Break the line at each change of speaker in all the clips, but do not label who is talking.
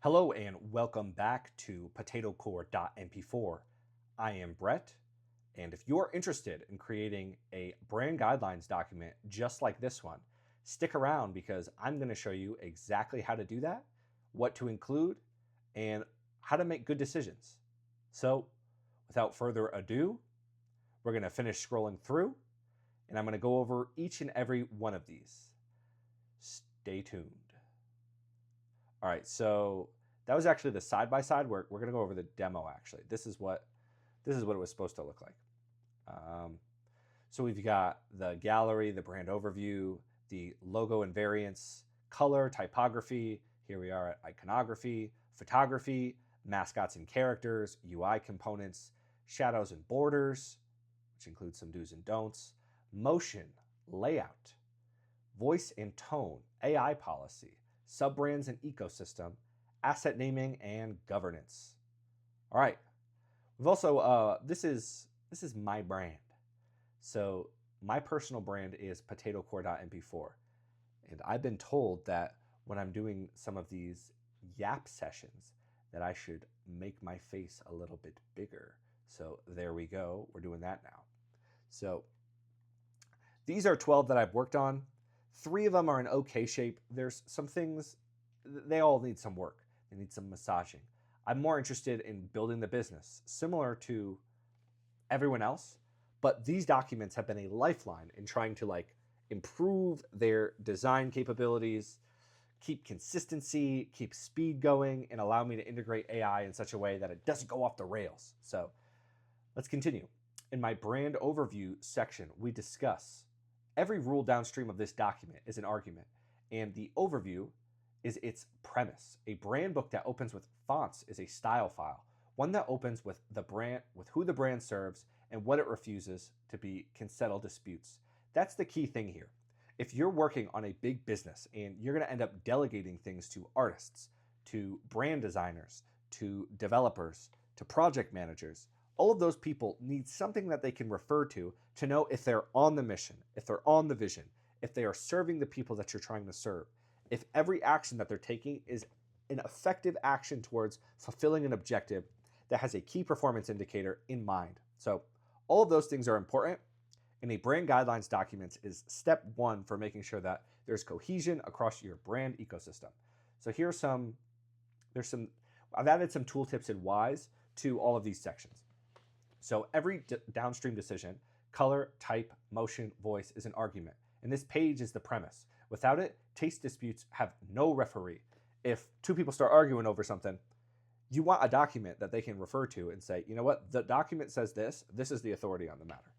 Hello and welcome back to potatocore.mp4. I am Brett, and if you're interested in creating a brand guidelines document just like this one, stick around because I'm going to show you exactly how to do that, what to include, and how to make good decisions. So, without further ado, we're going to finish scrolling through, and I'm going to go over each and every one of these. Stay tuned. All right, so that was actually the side-by-side. We're going to go over the demo, actually. This is what it was supposed to look like. So we've got the gallery, the brand overview, the logo and variants, color, typography. Here we are at iconography, photography, mascots and characters, UI components, shadows and borders, which includes some do's and don'ts, motion, layout, voice and tone, AI policy, sub-brands and ecosystem, asset naming, and governance. All right. We've also, this is my brand. So my personal brand is potatocore.mp4. And I've been told that when I'm doing some of these yap sessions that I should make my face a little bit bigger. So there we go. We're doing that now. So these are 12 that I've worked on. 3 of them are in okay shape. There's some things, they all need some work. They need some massaging. I'm more interested in building the business, similar to everyone else, but these documents have been a lifeline in trying to improve their design capabilities, keep consistency, keep speed going, and allow me to integrate AI in such a way that it doesn't go off the rails. So let's continue. In my brand overview section, we discuss every rule downstream of this document is an argument, and the overview is its premise. A brand book that opens with fonts is a style file. One that opens with the brand, with who the brand serves and what it refuses to be can settle disputes. That's the key thing here. If you're working on a big business and you're going to end up delegating things to artists, to brand designers, to developers, to project managers, all of those people need something that they can refer to know if they're on the mission, if they're on the vision, if they are serving the people that you're trying to serve, if every action that they're taking is an effective action towards fulfilling an objective that has a key performance indicator in mind. So all of those things are important, and a brand guidelines document is step 1 for making sure that there's cohesion across your brand ecosystem. So I've added some tooltips and whys to all of these sections. So every downstream decision, color, type, motion, voice, is an argument. And this page is the premise. Without it, taste disputes have no referee. If 2 people start arguing over something, you want a document that they can refer to and say, you know what, the document says this is the authority on the matter.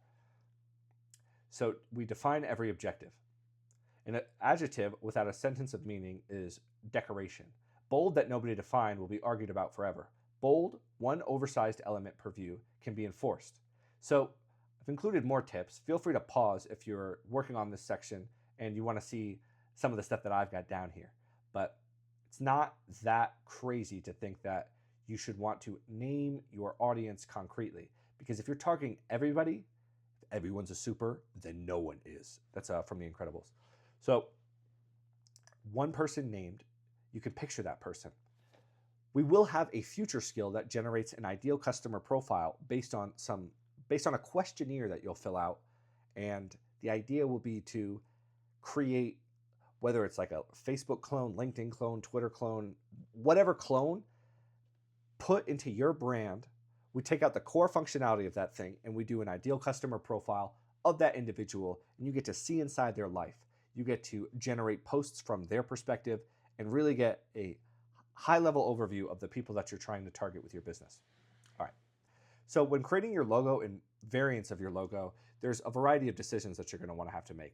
So we define every objective. An adjective without a sentence of meaning is decoration. Bold that nobody defined will be argued about forever. Bold, one oversized element per view, can be enforced. So I've included more tips. Feel free to pause if you're working on this section and you want to see some of the stuff that I've got down here. But it's not that crazy to think that you should want to name your audience concretely. Because if you're targeting everybody, if everyone's a super, then no one is. That's from The Incredibles. So one person named, you can picture that person. We will have a future skill that generates an ideal customer profile based on a questionnaire that you'll fill out. And the idea will be to create, whether it's like a Facebook clone, LinkedIn clone, Twitter clone, whatever clone, put into your brand. We take out the core functionality of that thing and we do an ideal customer profile of that individual, and you get to see inside their life. You get to generate posts from their perspective and really get a high-level overview of the people that you're trying to target with your business. All right. So when creating your logo and variants of your logo, there's a variety of decisions that you're going to want to have to make.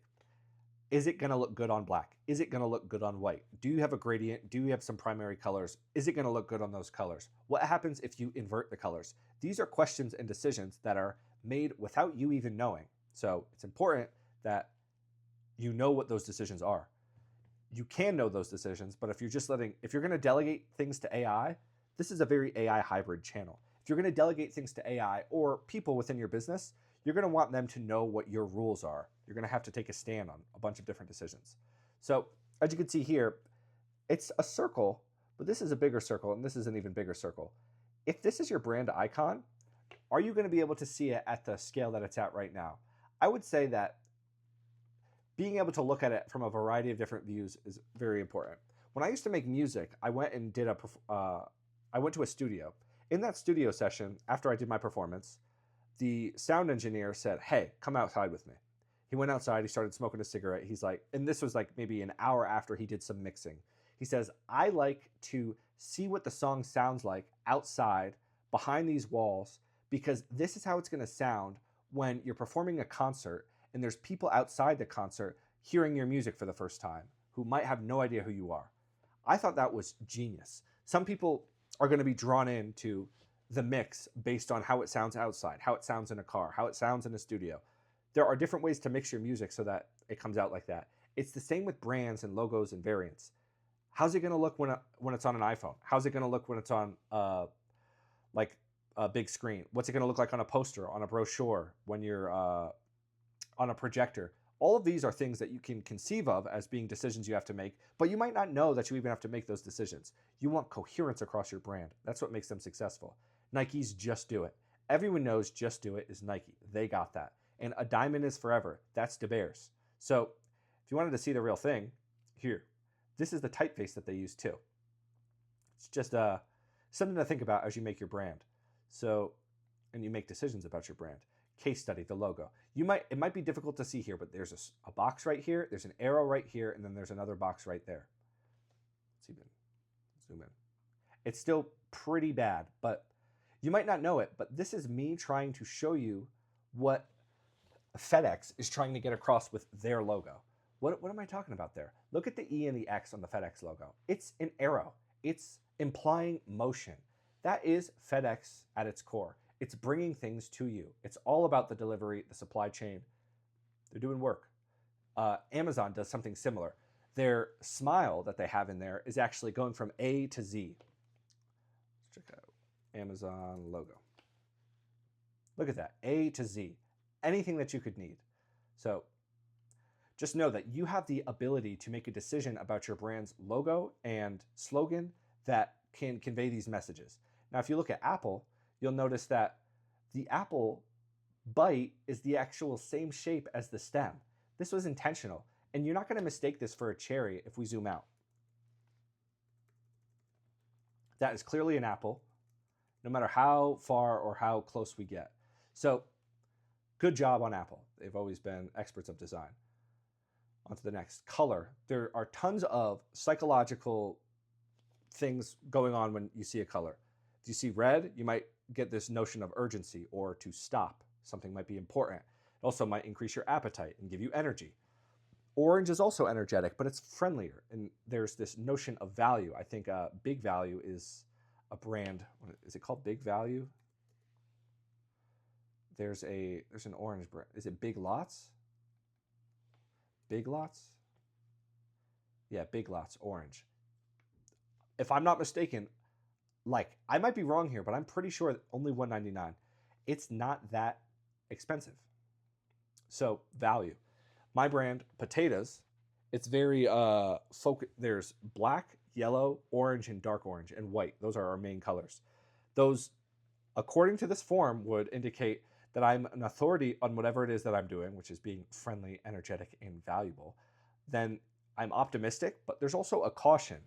Is it going to look good on black? Is it going to look good on white? Do you have a gradient? Do you have some primary colors? Is it going to look good on those colors? What happens if you invert the colors? These are questions and decisions that are made without you even knowing. So it's important that you know what those decisions are. You can know those decisions, but if you're going to delegate things to AI, this is a very AI hybrid channel. If you're going to delegate things to AI or people within your business, you're going to want them to know what your rules are. You're going to have to take a stand on a bunch of different decisions. So as you can see here, it's a circle, But this is a bigger circle, and this is an even bigger circle. If this is your brand icon, are you going to be able to see it at the scale that it's at right now? I would say that being able to look at it from a variety of different views is very important. When I used to make music, I went and did I went to a studio. In that studio session, after I did my performance, the sound engineer said, "Hey, come outside with me." He went outside, he started smoking a cigarette. He's like, and this was like maybe an hour after he did some mixing. He says, "I like to see what the song sounds like outside behind these walls because this is how it's going to sound when you're performing a concert and there's people outside the concert hearing your music for the first time who might have no idea who you are." I thought that was genius. Some people are going to be drawn into the mix based on how it sounds outside, how it sounds in a car, how it sounds in a studio. There are different ways to mix your music so that it comes out like that. It's the same with brands and logos and variants. How's it going to look when it's on an iPhone? How's it going to look when it's on like a big screen? What's it going to look like on a poster, on a brochure, when you're on a projector? All of these are things that you can conceive of as being decisions you have to make, but you might not know that you even have to make those decisions. You want coherence across your brand. That's what makes them successful. Nike's Just Do It. Everyone knows Just Do It is Nike. They got that. And a diamond is forever. That's De Beers. So if you wanted to see the real thing, here. This is the typeface that they use too. It's just something to think about as you make your brand. So, and you make decisions about your brand. Case study, the logo. It might be difficult to see here, but there's a box right here, there's an arrow right here, and then there's another box right there. Let's even zoom in. It's still pretty bad, but you might not know it, but this is me trying to show you what FedEx is trying to get across with their logo. What am I talking about there? Look at the E and the X on the FedEx logo. It's an arrow. It's implying motion. That is FedEx at its core. It's bringing things to you. It's all about the delivery, the supply chain. They're doing work. Amazon does something similar. Their smile that they have in there is actually going from A to Z. Let's check out Amazon logo. Look at that, A to Z. Anything that you could need. So just know that you have the ability to make a decision about your brand's logo and slogan that can convey these messages. Now, if you look at Apple, you'll notice that the apple bite is the actual same shape as the stem. This was intentional, and you're not going to mistake this for a cherry if we zoom out. That is clearly an apple, no matter how far or how close we get. So, good job on Apple. They've always been experts of design. On to the next. Color. There are tons of psychological things going on when you see a color. If you see red, you might get this notion of urgency or to stop. Something might be important. It also might increase your appetite and give you energy. Orange is also energetic, but it's friendlier. And there's this notion of value. I think Big Value is a brand. Is it called Big Value? There's an orange brand. Is it Big Lots? Big Lots? Yeah, Big Lots, orange. If I'm not mistaken, like, I might be wrong here, but I'm pretty sure only $1.99. It's not that expensive. So, value. My brand, Potatoes, it's very there's black, yellow, orange, and dark orange, and white. Those are our main colors. Those, according to this form, would indicate that I'm an authority on whatever it is that I'm doing, which is being friendly, energetic, and valuable. Then I'm optimistic, but there's also a caution.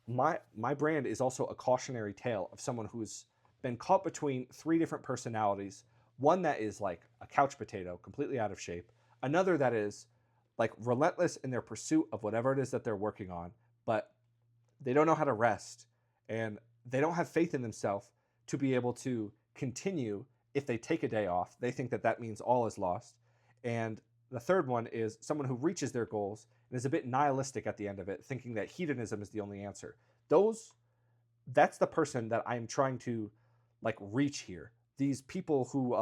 My brand is also a cautionary tale of someone who's been caught between three different personalities. One that is like a couch potato, completely out of shape. Another that is like relentless in their pursuit of whatever it is that they're working on, but they don't know how to rest, and they don't have faith in themselves to be able to continue. If they take a day off, they think that that means all is lost. And the third one is someone who reaches their goals and is a bit nihilistic at the end of it, thinking that hedonism is the only answer. That's the person that I'm trying to like reach here. These people who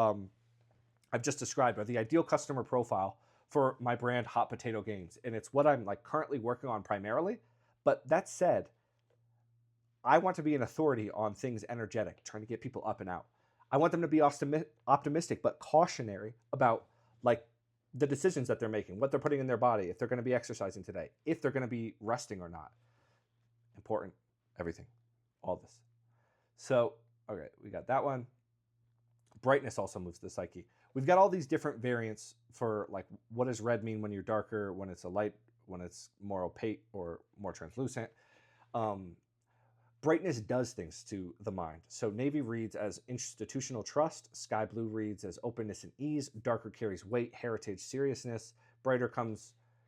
I've just described are the ideal customer profile for my brand Hot Potato Gains. And it's what I'm like currently working on primarily. But that said, I want to be an authority on things energetic, trying to get people up and out. I want them to be optimistic, but cautionary about like the decisions that they're making, what they're putting in their body, if they're going to be exercising today, if they're going to be resting or not. Important. everything, all this. So, okay, we got that one. Brightness also moves the psyche. We've got all these different variants for like, what does red mean when you're darker, when it's a light, when it's more opaque or more translucent. Brightness does things to the mind. So navy reads as institutional trust, sky blue reads as openness and ease, darker carries weight, heritage, seriousness, brighter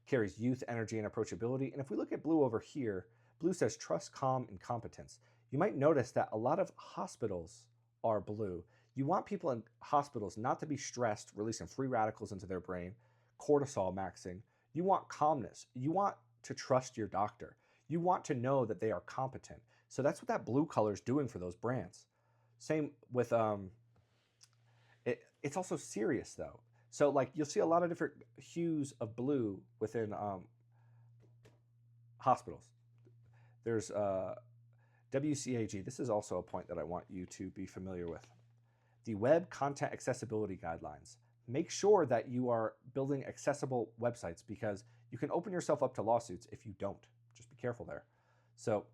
carries youth, energy, and approachability. And if we look at blue over here, blue says trust, calm, and competence. You might notice that a lot of hospitals are blue. You want people in hospitals not to be stressed, releasing free radicals into their brain, cortisol maxing. You want calmness. You want to trust your doctor. You want to know that they are competent. So that's what that blue color is doing for those brands. Same with, it's also serious though. So like you'll see a lot of different hues of blue within hospitals. There's WCAG. This is also a point that I want you to be familiar with. The Web Content Accessibility Guidelines. Make sure that you are building accessible websites because you can open yourself up to lawsuits if you don't. Just be careful there. So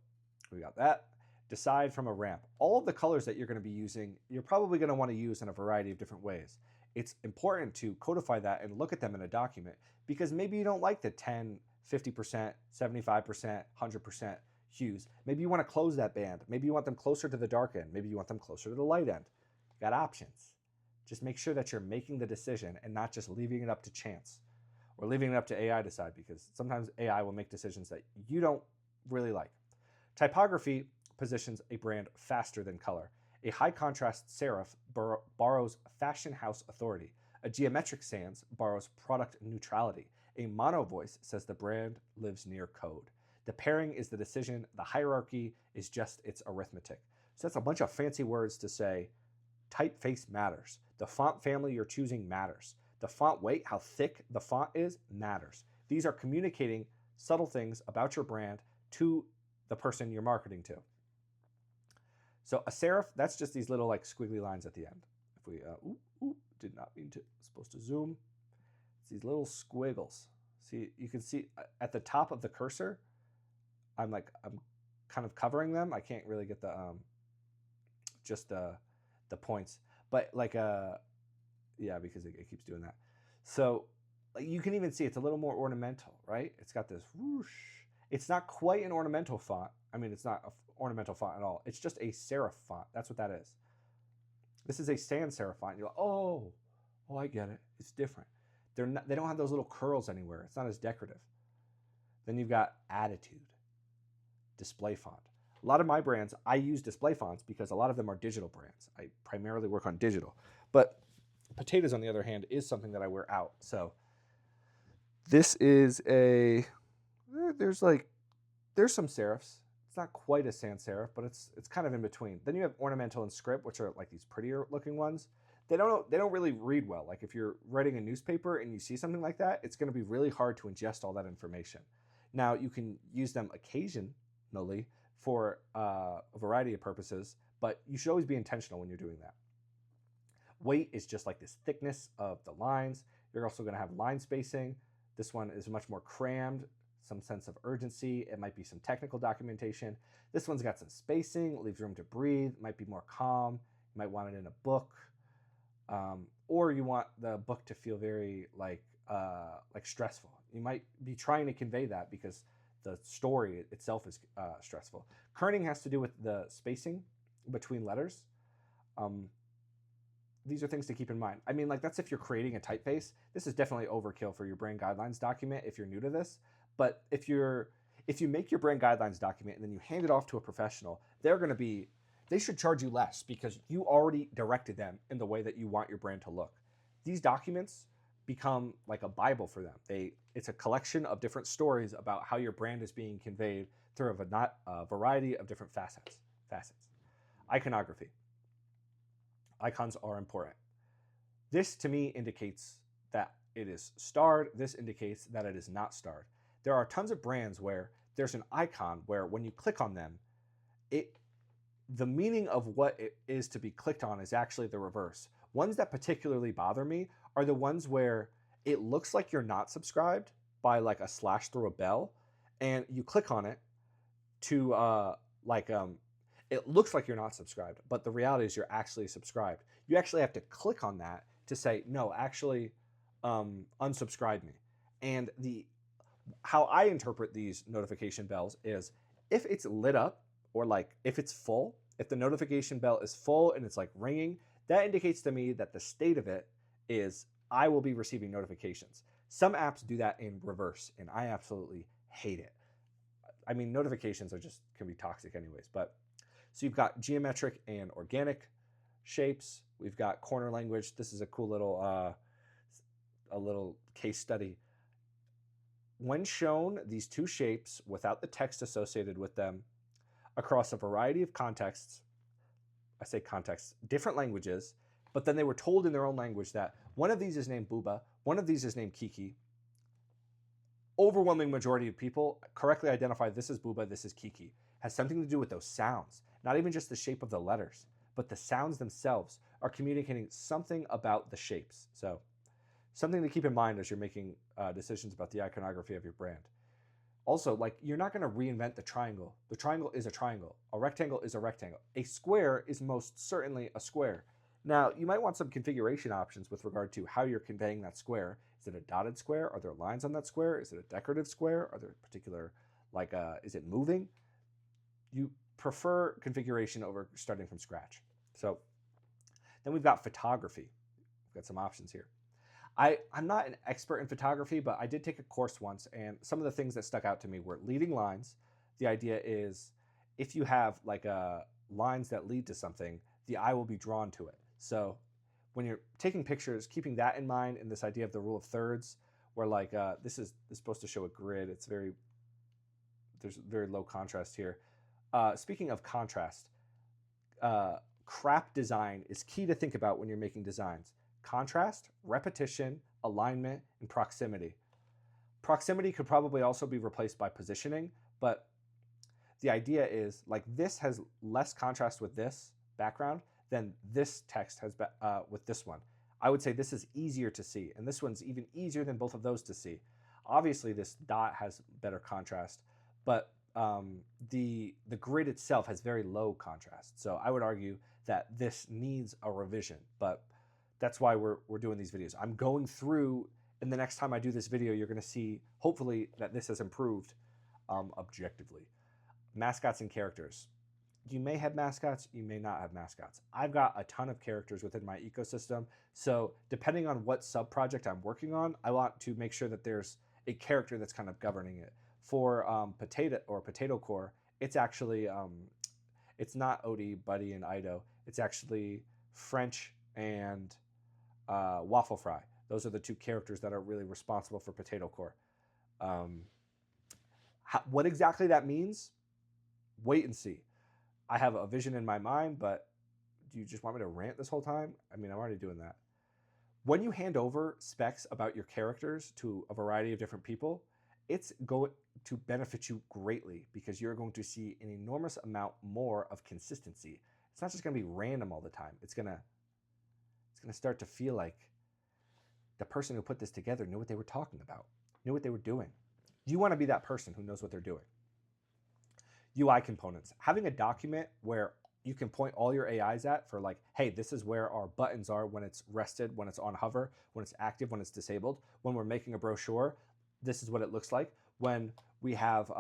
we got that. Decide from a ramp. All of the colors that you're going to be using, you're probably going to want to use in a variety of different ways. It's important to codify that and look at them in a document because maybe you don't like the 10, 50%, 75%, 100% hues. Maybe you want to close that band. Maybe you want them closer to the dark end. Maybe you want them closer to the light end. You got options. Just make sure that you're making the decision and not just leaving it up to chance or leaving it up to AI to decide because sometimes AI will make decisions that you don't really like. Typography positions a brand faster than color. A high contrast serif borrows fashion house authority. A geometric sans borrows product neutrality. A mono voice says the brand lives near code. The pairing is the decision. The hierarchy is just its arithmetic. So that's a bunch of fancy words to say typeface matters. The font family you're choosing matters. The font weight, how thick the font is, matters. These are communicating subtle things about your brand to the person you're marketing to. So a serif, that's just these little like squiggly lines at the end. If we, did not mean to, supposed to zoom. It's these little squiggles. See, you can see at the top of the cursor, I'm kind of covering them. I can't really get the, just the points, but like, yeah, because it keeps doing that. So you can even see it's a little more ornamental, right? It's got this whoosh. It's not quite an ornamental font. I mean, it's not an ornamental font at all. It's just a serif font. That's what that is. This is a sans serif font. You're like, oh, I get it. It's different. They don't have those little curls anywhere. It's not as decorative. Then you've got attitude, display font. A lot of my brands, I use display fonts because a lot of them are digital brands. I primarily work on digital. But Potatoes, on the other hand, is something that I wear out. So this is a... There's some serifs. It's not quite a sans serif, but it's kind of in between. Then you have ornamental and script, which are like these prettier looking ones. They don't really read well. Like if you're writing a newspaper and you see something like that, it's going to be really hard to ingest all that information. Now you can use them occasionally for a variety of purposes, but you should always be intentional when you're doing that. Weight is just like this thickness of the lines. You're also going to have line spacing. This one is much more crammed. Some sense of urgency. It might be some technical documentation. This one's got some spacing, leaves room to breathe, might be more calm. You might want it in a book. Or you want the book to feel very like stressful. You might be trying to convey that because the story itself is stressful. Kerning has to do with the spacing between letters. These are things to keep in mind. I mean, like that's if you're creating a typeface. This is definitely overkill for your brand guidelines document if you're new to this. But if you make your brand guidelines document and then you hand it off to a professional, they should charge you less because you already directed them in the way that you want your brand to look. These documents become like a Bible for them. It's a collection of different stories about how your brand is being conveyed through a variety of different facets. Iconography. Icons are important. This to me indicates that it is starred. This indicates that it is not starred. There are tons of brands where there's an icon where when you click on them, the meaning of what it is to be clicked on is actually the reverse. Ones that particularly bother me are the ones where it looks like you're not subscribed by like a slash through a bell, and you click on it to like it looks like you're not subscribed, but the reality is you're actually subscribed. You actually have to click on that to say, no, actually unsubscribe me. And how I interpret these notification bells is if it's lit up, or like if it's full, if the notification bell is full and it's like ringing, that indicates to me that the state of it is I will be receiving notifications. Some apps do that in reverse, and I absolutely hate it. I mean, notifications can be toxic anyways, but so you've got geometric and organic shapes. We've got corner language. This is a cool little a little case study. When shown these two shapes without the text associated with them across a variety of contexts, I say contexts, different languages, but then they were told in their own language that one of these is named Booba, one of these is named Kiki. Overwhelming majority of people correctly identify this is Booba, this is Kiki. Has something to do with those sounds, not even just the shape of the letters, but the sounds themselves are communicating something about the shapes. So something to keep in mind as you're making decisions about the iconography of your brand. Also, like, you're not going to reinvent the triangle. The triangle is a triangle. A rectangle is a rectangle. A square is most certainly a square. Now, you might want some configuration options with regard to how you're conveying that square. Is it a dotted square? Are there lines on that square? Is it a decorative square? Are there particular, like, is it moving? You prefer configuration over starting from scratch. So then we've got photography. We've got some options here. I'm not an expert in photography, but I did take a course once, and some of the things that stuck out to me were leading lines. The idea is if you have like lines that lead to something, the eye will be drawn to it. So when you're taking pictures, keeping that in mind, and this idea of the rule of thirds, where like this is supposed to show a grid. There's very low contrast here. Speaking of contrast, crap design is key to think about when you're making designs. Contrast, repetition, alignment, and proximity. Proximity could probably also be replaced by positioning, but the idea is like this has less contrast with this background than this text has with this one. I would say this is easier to see, and this one's even easier than both of those to see. Obviously, this dot has better contrast, but the grid itself has very low contrast. So I would argue that this needs a revision, but that's why we're doing these videos. I'm going through, and the next time I do this video, you're going to see, hopefully, that this has improved objectively. Mascots and characters. You may have mascots, you may not have mascots. I've got a ton of characters within my ecosystem, so depending on what sub-project I'm working on, I want to make sure that there's a character that's kind of governing it. For potatocore, it's actually, it's not Odie, Buddy, and Ido. It's actually French and Waffle Fry. Those are the two characters that are really responsible for potatocore. What exactly that means, wait and see. I have a vision in my mind, but do you just want me to rant this whole time? I mean, I'm already doing that. When you hand over specs about your characters to a variety of different people, it's going to benefit you greatly because you're going to see an enormous amount more of consistency. It's not just going to be random all the time. It's going to start to feel like the person who put this together knew what they were talking about, knew what they were doing. You want to be that person who knows what they're doing. UI components. Having a document where you can point all your AIs at for like, hey, this is where our buttons are when it's rested, when it's on hover, when it's active, when it's disabled. When we're making a brochure, this is what it looks like. When we have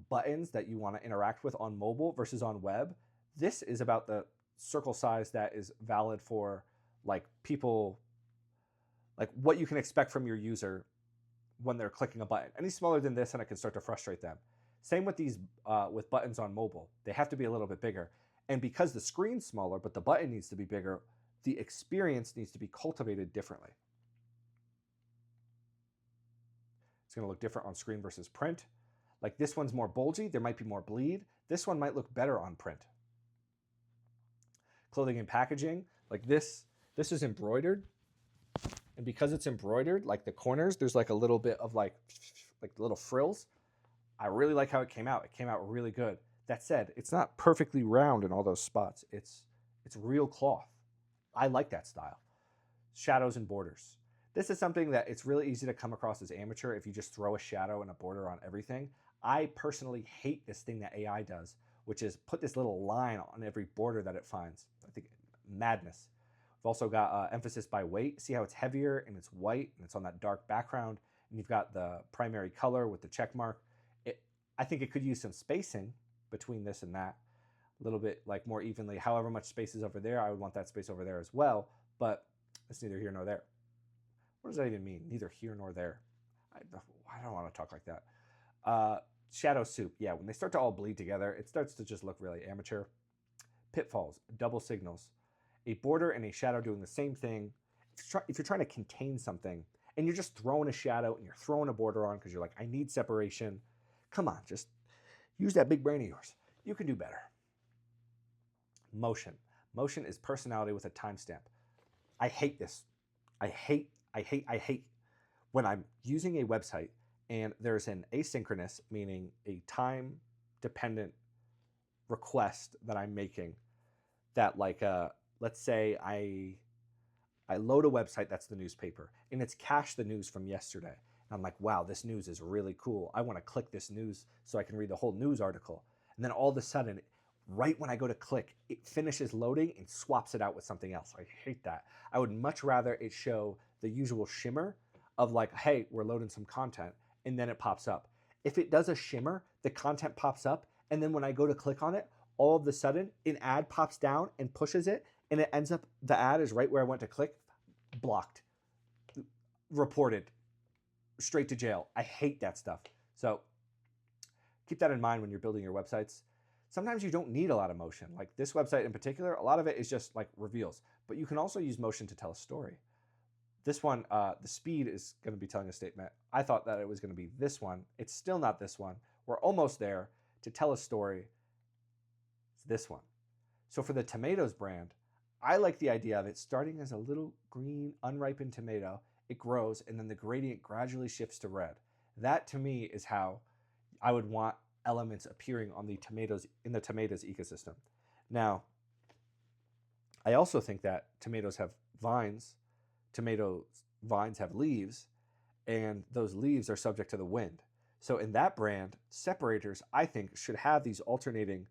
buttons that you want to interact with on mobile versus on web, this is about the circle size that is valid for like people, like what you can expect from your user when they're clicking a button. Any smaller than this and it can start to frustrate them. Same with these with buttons on mobile. They have to be a little bit bigger. And because the screen's smaller, but the button needs to be bigger, the experience needs to be cultivated differently. It's going to look different on screen versus print. Like this one's more bulgy, there might be more bleed. This one might look better on print. Clothing and packaging, like this is embroidered. And because it's embroidered, like the corners, there's like a little bit of like little frills. I really like how it came out. It came out really good. That said, it's not perfectly round in all those spots. It's real cloth. I like that style. Shadows and borders. This is something that it's really easy to come across as amateur if you just throw a shadow and a border on everything. I personally hate this thing that AI does which is put this little line on every border that it finds. I think madness. We've also got emphasis by weight. See how it's heavier and it's white and it's on that dark background. And you've got the primary color with the check mark. I think it could use some spacing between this and that, a little bit like more evenly. However much space is over there, I would want that space over there as well, but it's neither here nor there. What does that even mean? Neither here nor there. I don't want to talk like that. Shadow soup. Yeah, when they start to all bleed together, it starts to just look really amateur. Pitfalls, double signals. A border and a shadow doing the same thing. If you're trying to contain something and you're just throwing a shadow and you're throwing a border on because you're like, I need separation. Come on, just use that big brain of yours. You can do better. Motion. Motion is personality with a timestamp. I hate this. I hate when I'm using a website and there's an asynchronous, meaning a time-dependent request that I'm making that like, let's say I load a website that's the newspaper and it's cached the news from yesterday. And I'm like, wow, this news is really cool. I want to click this news so I can read the whole news article. And then all of a sudden, right when I go to click, it finishes loading and swaps it out with something else. I hate that. I would much rather it show the usual shimmer of like, hey, we're loading some content, and then it pops up. If it does a shimmer, the content pops up, and then when I go to click on it, all of a sudden, an ad pops down and pushes it, and it ends up, the ad is right where I went to click, blocked, reported, straight to jail. I hate that stuff. So keep that in mind when you're building your websites. Sometimes you don't need a lot of motion. Like this website in particular, a lot of it is just like reveals, but you can also use motion to tell a story. This one, the speed is going to be telling a statement. I thought that it was going to be this one. It's still not this one. We're almost there. To tell a story, it's this one. So for the tomatoes brand, I like the idea of it starting as a little green, unripened tomato. It grows, and then the gradient gradually shifts to red. That to me is how I would want elements appearing on the tomatoes in the tomatoes ecosystem. Now, I also think that tomatoes have vines, tomato vines have leaves, and those leaves are subject to the wind. So in that brand, separators, I think, should have these alternating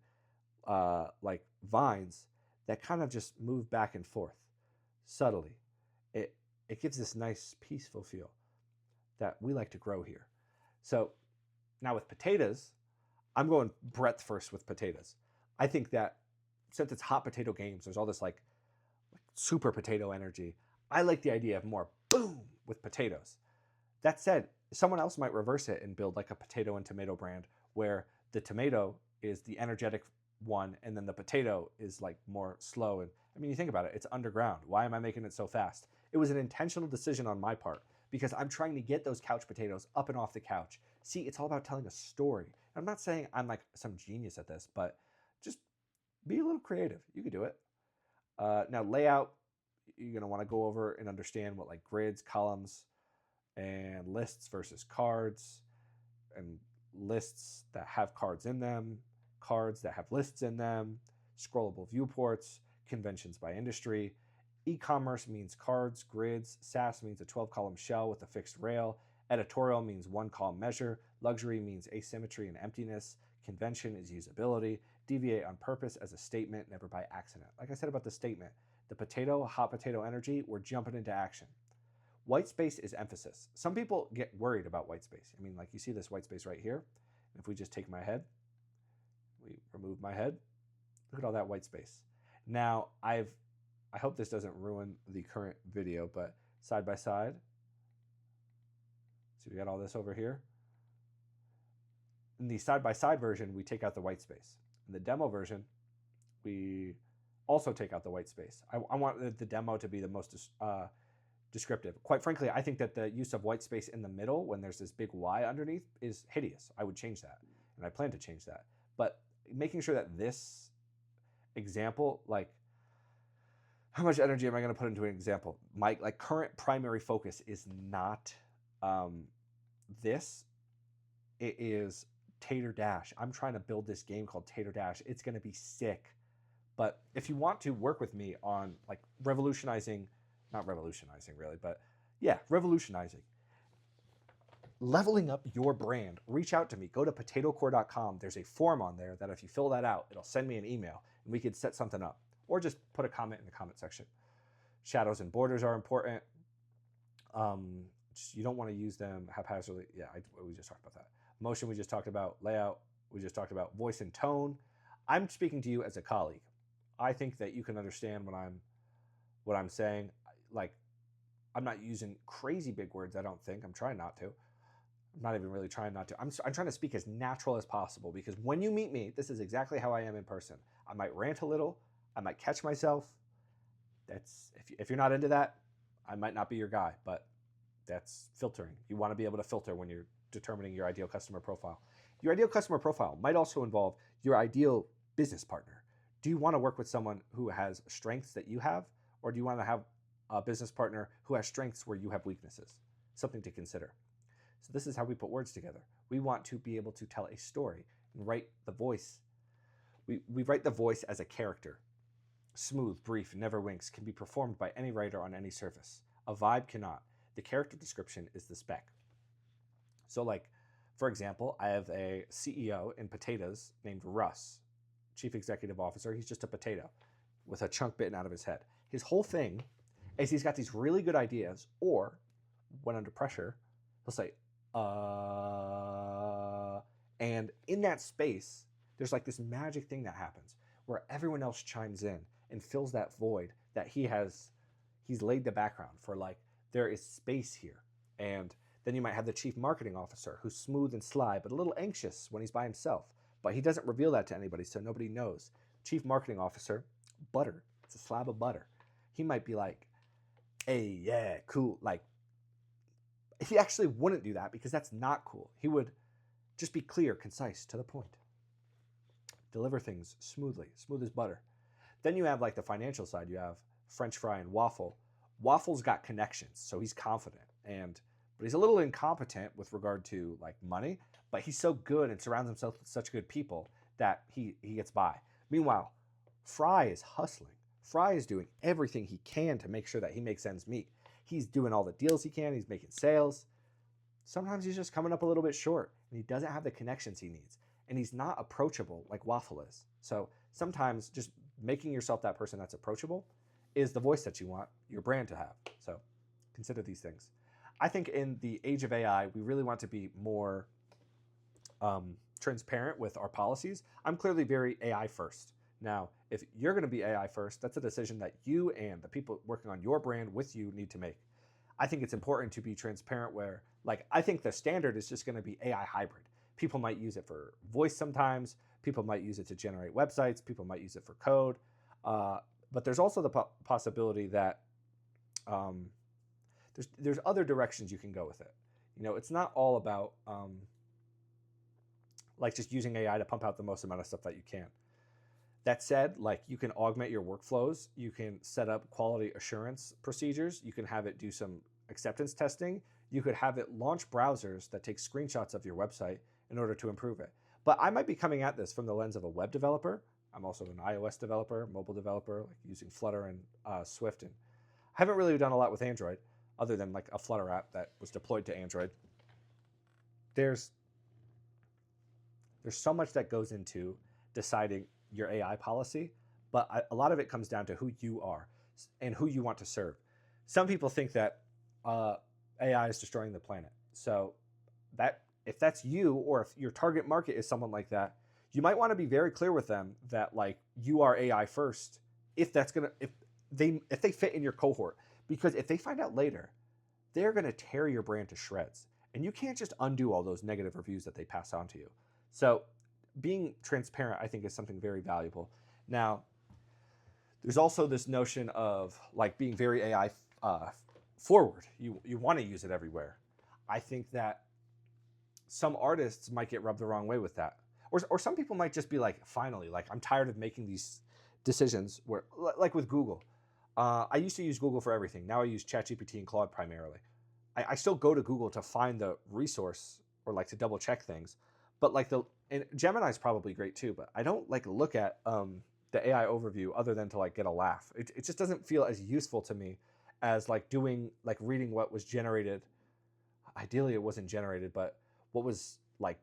like vines that kind of just move back and forth subtly. It gives this nice, peaceful feel that we like to grow here. So now with potatoes, I'm going breadth first with potatoes. I think that since it's hot potato games, there's all this like super potato energy. I like the idea of more boom with potatoes. That said, someone else might reverse it and build like a potato and tomato brand where the tomato is the energetic one and then the potato is like more slow. And I mean, you think about it, it's underground. Why am I making it so fast? It was an intentional decision on my part because I'm trying to get those couch potatoes up and off the couch. See, it's all about telling a story. I'm not saying I'm like some genius at this, but just be a little creative. You could do it. Now layout, you're going to want to go over and understand what like grids, columns, and lists versus cards, and lists that have cards in them, cards that have lists in them, scrollable viewports, conventions by industry. E-commerce means cards, grids. SaaS means a 12-column shell with a fixed rail. Editorial means one-column measure. Luxury means asymmetry and emptiness. Convention is usability. Deviate on purpose as a statement, never by accident. Like I said about the statement, the potato, hot potato energy, we're jumping into action. White space is emphasis. Some people get worried about white space. I mean, like you see this white space right here. And if we just take my head, we remove my head, look at all that white space. Now, I hope this doesn't ruin the current video, but side by side, see we got all this over here. In the side-by-side version, we take out the white space. In the demo version, we also take out the white space. I want the demo to be the most descriptive. Quite frankly, I think that the use of white space in the middle when there's this big Y underneath is hideous. I would change that, and I plan to change that. But making sure that this example, like, how much energy am I going to put into an example? My like current primary focus is not this. It is Tater Dash. I'm trying to build this game called Tater Dash. It's going to be sick. But if you want to work with me on like revolutionizing, not revolutionizing really, but yeah, revolutionizing leveling up your brand, reach out to me. Go to potatocore.com. There's a form on there that if you fill that out, it'll send me an email and we could set something up, or just put a comment in the comment section. Shadows and borders are important. You don't want to use them haphazardly. Yeah, we just talked about that. Motion, we just talked about. Layout, we just talked about. Voice and tone. I'm speaking to you as a colleague. I think that you can understand what I'm saying. Like, I'm not using crazy big words, I don't think. I'm trying not to. I'm not even really trying not to. I'm trying to speak as natural as possible, because when you meet me, this is exactly how I am in person. I might rant a little. I might catch myself. That's if you're not into that, I might not be your guy, but that's filtering. You want to be able to filter when you're determining your ideal customer profile. Your ideal customer profile might also involve your ideal business partner. Do you want to work with someone who has strengths that you have, or do you want to have a business partner who has strengths where you have weaknesses? Something to consider. So this is how we put words together. We want to be able to tell a story and write the voice. We write the voice as a character. Smooth, brief, never winks can be performed by any writer on any surface. A vibe cannot. The character description is the spec. So like, for example, I have a CEO in potatoes named Russ, Chief Executive Officer. He's just a potato with a chunk bitten out of his head. His whole thing is he's got these really good ideas, or when under pressure, he'll say, and in that space, there's like this magic thing that happens where everyone else chimes in and fills that void that he's laid the background for. Like, there is space here. And then you might have the chief marketing officer who's smooth and sly, but a little anxious when he's by himself, but he doesn't reveal that to anybody, so nobody knows. Chief marketing officer, butter. It's a slab of butter. He might be like, hey, yeah, cool. Like, he actually wouldn't do that because that's not cool. He would just be clear, concise, to the point. Deliver things smoothly, smooth as butter. Then you have like the financial side. You have French fry and waffle. Waffle's got connections, so he's confident, but he's a little incompetent with regard to like money, but he's so good and surrounds himself with such good people that he gets by. Meanwhile, Fry is hustling. Fry is doing everything he can to make sure that he makes ends meet. He's doing all the deals he can. He's making sales. Sometimes he's just coming up a little bit short, and he doesn't have the connections he needs, and he's not approachable like Waffle is. So sometimes just making yourself that person that's approachable is the voice that you want your brand to have. So consider these things. I think in the age of AI, we really want to be more transparent with our policies. I'm clearly very AI first. Now, if you're going to be AI first, that's a decision that you and the people working on your brand with you need to make. I think it's important to be transparent where, like, I think the standard is just going to be AI hybrid. People might use it for voice sometimes. People might use it to generate websites. People might use it for code. But there's also the possibility that there's other directions you can go with it. You know, it's not all about like just using AI to pump out the most amount of stuff that you can. That said, like, you can augment your workflows. You can set up quality assurance procedures. You can have it do some acceptance testing. You could have it launch browsers that take screenshots of your website in order to improve it. But I might be coming at this from the lens of a web developer. I'm also an iOS developer, mobile developer, like using Flutter and Swift. And I haven't really done a lot with Android other than like a Flutter app that was deployed to Android. There's so much that goes into deciding your AI policy, but a lot of it comes down to who you are and who you want to serve. Some people think that AI is destroying the planet. So that if that's you, or if your target market is someone like that, you might want to be very clear with them that like you are AI first. If they fit in your cohort, because if they find out later, they're going to tear your brand to shreds, and you can't just undo all those negative reviews that they pass on to you. So being transparent, I think, is something very valuable. Now, there's also this notion of like being very AI forward. You want to use it everywhere. I think that some artists might get rubbed the wrong way with that. Or some people might just be like, finally, like, I'm tired of making these decisions where, like with Google. I used to use Google for everything. Now I use ChatGPT and Claude primarily. I still go to Google to find the resource or like to double check things. But like and Gemini is probably great too, but I don't like look at the AI overview other than to like get a laugh. It just doesn't feel as useful to me as like reading what was generated ideally it wasn't generated, but what was like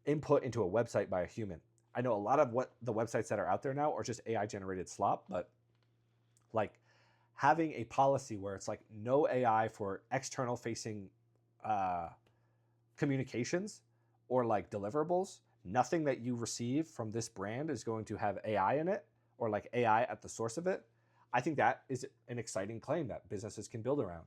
input into a website by a human. I know a lot of what the websites that are out there now are just AI generated slop, but like having a policy where it's like no AI for external facing communications or like deliverables, nothing that you receive from this brand is going to have AI in it or like AI at the source of it. I think that is an exciting claim that businesses can build around,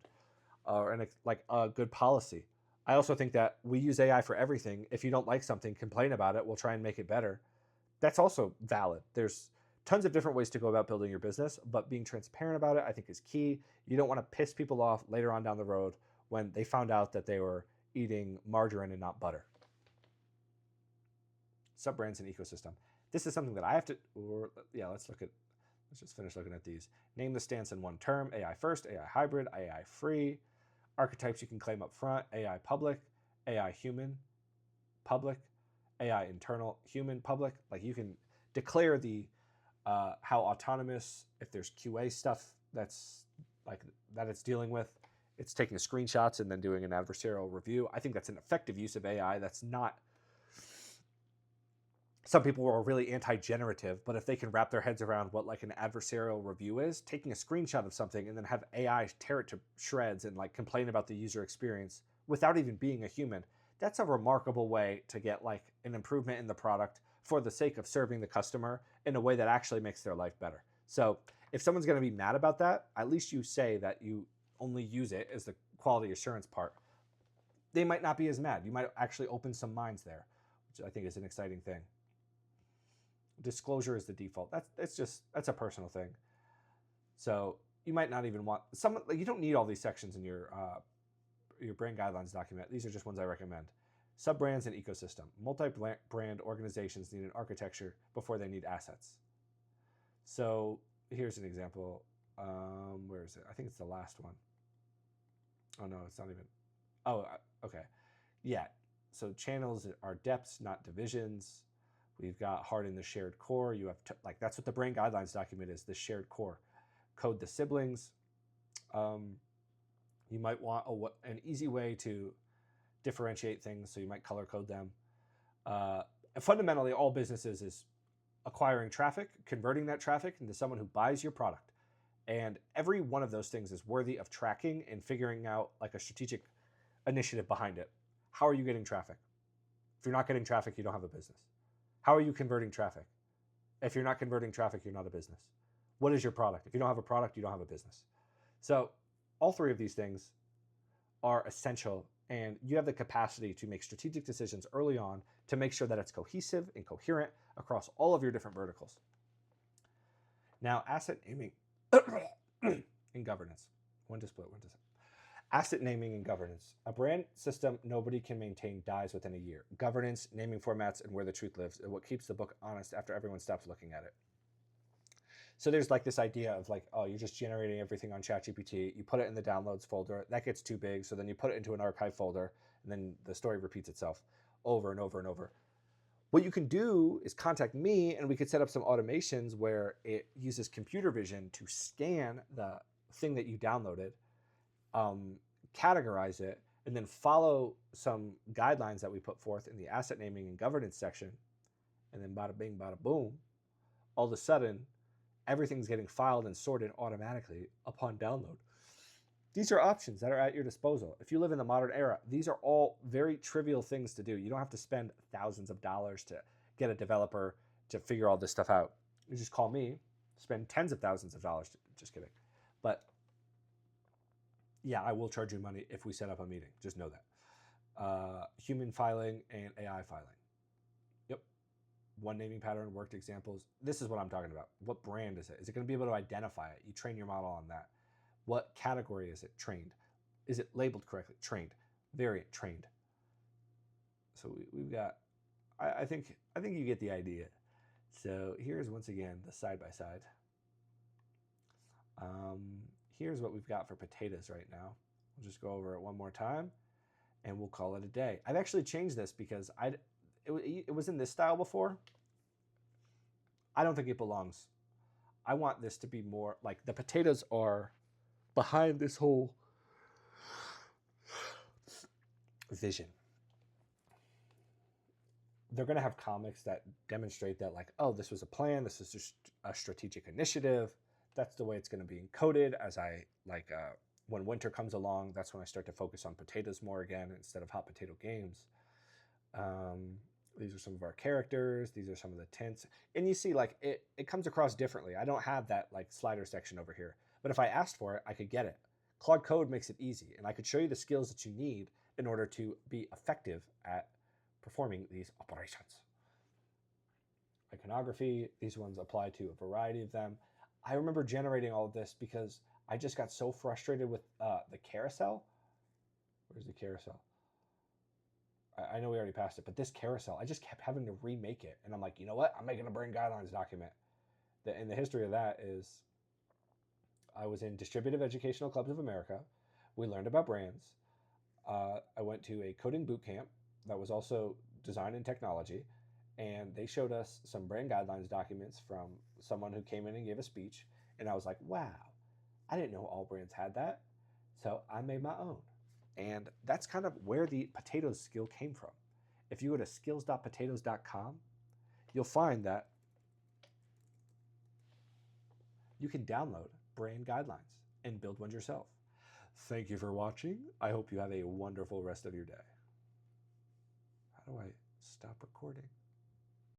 and like a good policy. I also think that we use AI for everything. If you don't like something, complain about it. We'll try and make it better. That's also valid. There's tons of different ways to go about building your business, but being transparent about it, I think, is key. You don't want to piss people off later on down the road when they found out that they were eating margarine and not butter. Sub-brands and ecosystem. This is something that I have to, let's just finish looking at these. Name the stance in one term: AI first, AI hybrid, AI free. Archetypes you can claim up front: AI public, AI human, public, AI internal, human, public. Like you can declare the how autonomous, if there's QA stuff that's like that it's dealing with, it's taking screenshots and then doing an adversarial review. I think that's an effective use of AI. That's not, some people are really anti-generative, but if they can wrap their heads around what like an adversarial review is, taking a screenshot of something and then have AI tear it to shreds and like complain about the user experience without even being a human, that's a remarkable way to get like an improvement in the product for the sake of serving the customer in a way that actually makes their life better. So if someone's going to be mad about that, at least you say that you only use it as the quality assurance part. They might not be as mad. You might actually open some minds there, which I think is an exciting thing. Disclosure is the default. That's a personal thing. So you might not even want some. Like, you don't need all these sections in your brand guidelines document. These are just ones I recommend. Sub-brands and ecosystem. Multi-brand organizations need an architecture before they need assets. So here's an example. Where is it? I think it's the last one. Oh no, it's not even. Oh, okay. Yeah. So channels are depths, not divisions. We've got harden the shared core. You have like that's what the brand guidelines document is, the shared core. Code the siblings. You might want an easy way to differentiate things, so you might color code them. Fundamentally, all businesses is acquiring traffic, converting that traffic into someone who buys your product. And every one of those things is worthy of tracking and figuring out like a strategic initiative behind it. How are you getting traffic? If you're not getting traffic, you don't have a business. How are you converting traffic? If you're not converting traffic, you're not a business. What is your product? If you don't have a product, you don't have a business. So all three of these things are essential, and you have the capacity to make strategic decisions early on to make sure that it's cohesive and coherent across all of your different verticals. Now, asset naming and governance. One to split. Asset naming and governance. A brand system nobody can maintain dies within a year. Governance, naming formats, and where the truth lives are what keeps the book honest after everyone stops looking at it. So there's like this idea of like, oh, you're just generating everything on ChatGPT. You put it in the downloads folder. That gets too big. So then you put it into an archive folder, and then the story repeats itself over and over and over. What you can do is contact me, and we could set up some automations where it uses computer vision to scan the thing that you downloaded, categorize it, and then follow some guidelines that we put forth in the asset naming and governance section. And then bada bing, bada boom, all of a sudden, everything's getting filed and sorted automatically upon download. These are options that are at your disposal. If you live in the modern era, these are all very trivial things to do. You don't have to spend thousands of dollars to get a developer to figure all this stuff out. You just call me, spend tens of thousands of dollars. Just kidding. But yeah, I will charge you money if we set up a meeting. Just know that. Human filing and AI filing. Yep. One naming pattern, worked examples. This is what I'm talking about. What brand is it? Is it going to be able to identify it? You train your model on that. What category is it? Trained. Is it labeled correctly? Trained. Variant, trained. So we've got, I think you get the idea. So here's once again the side-by-side. Here's what we've got for potatoes right now. We'll just go over it one more time and we'll call it a day. I've actually changed this because it was in this style before. I don't think it belongs. I want this to be more like the potatoes are behind this whole vision. They're going to have comics that demonstrate that, like, oh, this was a plan, this is just a strategic initiative. That's the way it's going to be encoded. As I like, when winter comes along, that's when I start to focus on potatoes more again instead of hot potato games. These are some of our characters. These are some of the tints. And you see, like, it comes across differently. I don't have that, like, slider section over here. But if I asked for it, I could get it. Claude Code makes it easy. And I could show you the skills that you need in order to be effective at performing these operations. Iconography, these ones apply to a variety of them. I remember generating all of this because I just got so frustrated with the carousel. Where's the carousel? I know we already passed it, but this carousel, I just kept having to remake it. And I'm like, you know what? I'm making a brand guidelines document. And the history of that is I was in Distributive Educational Clubs of America. We learned about brands. I went to a coding boot camp that was also design and technology. And they showed us some brand guidelines documents from someone who came in and gave a speech. And I was like, wow, I didn't know all brands had that. So I made my own. And that's kind of where the potatoes skill came from. If you go to skills.potatoes.com, you'll find that you can download brand guidelines and build one yourself. Thank you for watching. I hope you have a wonderful rest of your day. How do I stop recording?